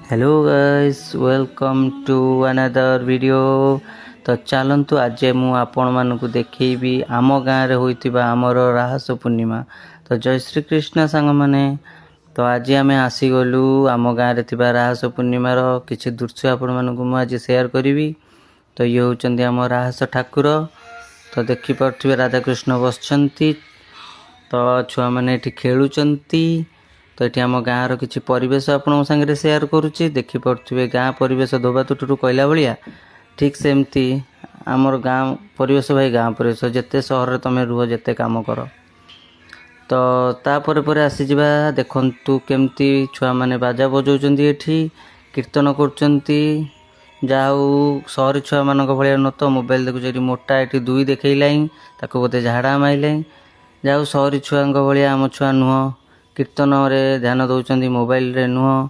Hello guys welcome to another video. तो चलतु आज मु आपण मानकु देखैबी आम गाँव रे होइतिबा आमर राहस पूर्णिमा। तो जय श्री कृष्ण सांग माने। तो आज आम आसीगलु आम गाँव रे थिबा राहस पूर्णिमार किछि दृश्य आपण मानकु मु आज शेयर करिवि। तो ये होचंदी आम राहस ठाकुर। तो देखि परथिबे राधा कृष्ण बसचंती। तो छुआ मैंने ये खेलुचंती। तो ये आम गाँव किसी परिवेश आपण सागर सेयार करुच्ची देखी पड़े गाँ परिवेश धोबा तुठू कहला भाया ठीक सेमती आमर गाँ परिवेश भाई गाँ परिवेश जिते सहर तुम रुह जिते कम कर। तो तापर पर आसीजा देखु केमती छुआ मैंने बाजा बजाउं ये कीर्तन करुँच जाऊ सहरी छुआ मान भाया न तो मोबाइल देखुच मोटा ये दुई देखला ताको बोधे झाड़ा माइले जाऊ सहरी छुआ भाया आम छुआ नुह कीर्तन रे ध्यान दौरान मोबाइल रे नुह।